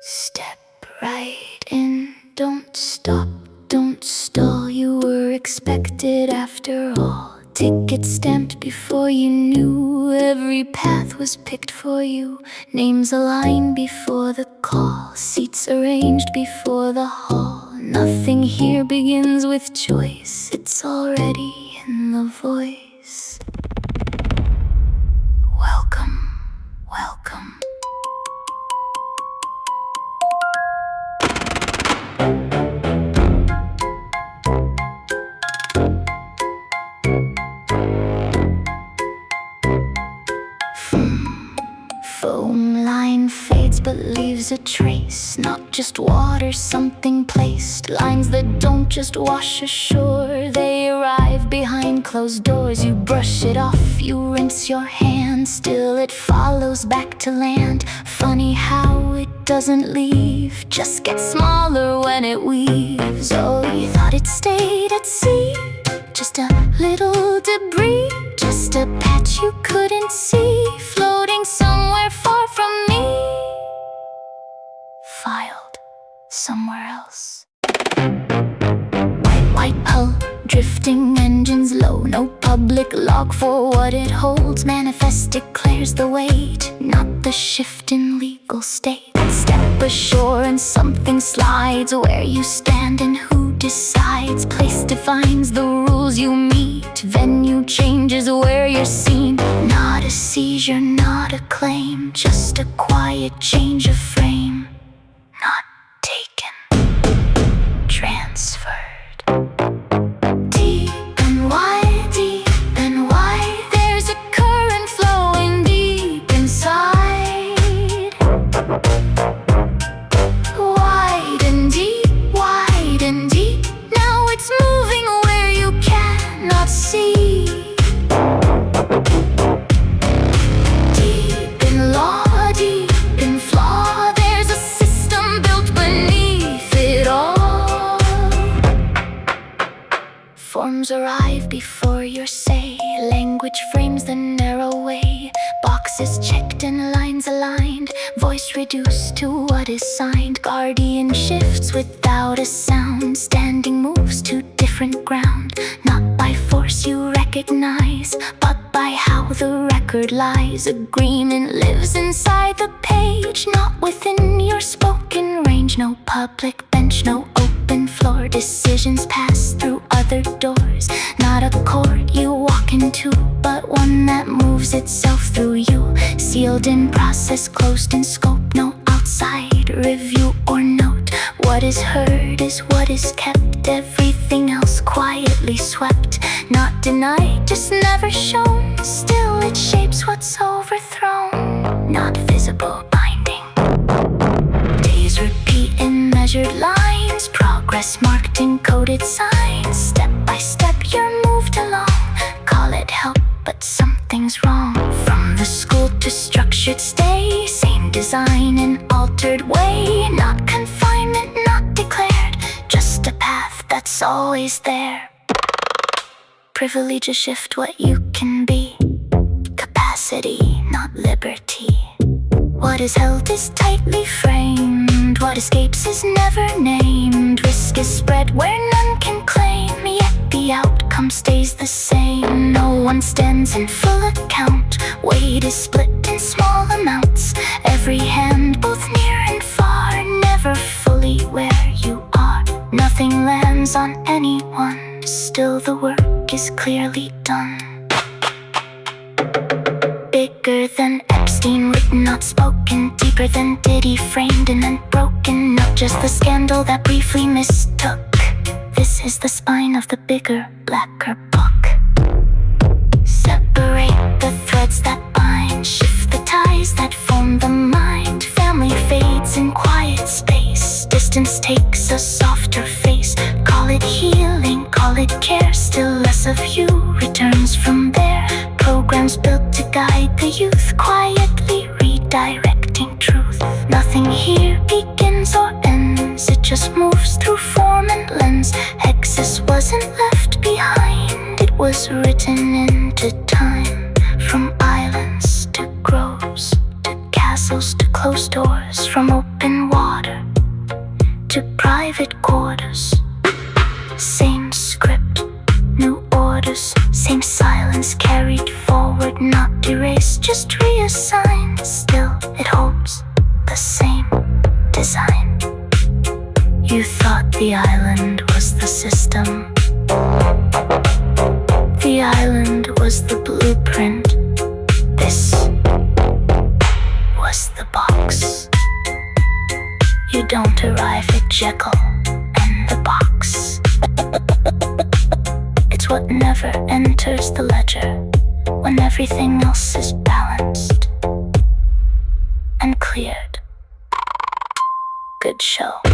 Step right in, don't stop, don't stall. You were expected after all. Ticket stamped before you knew. Every path was picked for you. Names aligned before the call. Seats arranged before the hall. Nothing here begins with choice. It's already in the voice. Welcome, welcome. Foam line fades but leaves a trace. Not just water, something placed. Lines that don't just wash ashore. They arrive behind closed doors. You brush it off, you rinse your hands. Still it follows back to land. Funny how it doesn't leave. Just gets smaller when it weaves. Oh, you thought it stayed at sea. Just a little debris. Just a patch you couldn't see. Floating somewhere far from me. Filed somewhere else. White hull, drifting engines low. No public log for what it holds. Manifest declares the weight, not the shift in legal state. Step ashore and something slides. Where you stand and who decides. Place defines the rules you meet. Venue changes where you're seen. Not a seizure, not a claim. Just a quiet change of frame. Not taken, transferred. Deep and wide, there's a current flowing deep inside. Wide and deep, now it's moving where you cannot see. Deep in law, deep in flaw, there's a system built beneath it all. Forms arrive before your say. Language frames the narrow way. Boxes checked and lines aligned. Voice reduced to what is signed. Guardian shifts without a sound. Standing moves to different ground. Not by force you recognize, but by how the record lies. Agreement lives inside the page, not within your spoken range. No public bench, no open floor. Decisions pass through other doors. Not a court you walk into, but one that moves itself through you. Sealed in process, closed in scope. No outside review or note. What is heard is what is kept. Everything else quietly swept. Not denied, just never shown. Still it shapes what's overthrown. Not visible, binding. Days repeat in measured lines. Progress marked in coded signs. Step by step you're moved along. Call it help, but something's wrong. From the school to structured stay. Same design in altered way. Not confinement, not declared. Just a path that's always there. Privileges shift what you can be. Capacity, not liberty. What is held is tightly framed. What escapes is never named. Risk is spread where none can claim. Yet the outcome stays the same. No one stands in full account. Weight is split in small amounts. Every hand, both near and far, never fully where you are. Nothing lands on anyone. Still the work is clearly done. Bigger than Epstein, written, not spoken. Deeper than Diddy, framed and then broken. Not just the scandal that briefly mistook. This is the spine of the bigger, blacker book. Separate the threads that bind. Shift the ties that form the mind. Family fades in quiet space. Distance takes a softer face. Call it healing, call it care. Still less of you returns from there. Programs built to guide the youth. Quietly redirecting truth. Nothing here begins or ends. It just moves through form and lens. Excess wasn't left behind. balance, carried forward, not erased, just reassigned. Still, it holds the same design. You thought the island was the system. The island was the blueprint. This was the box. You don't arrive at Jekyll and the box. It's what never enters the ledger when everything else is balanced and cleared. Good show.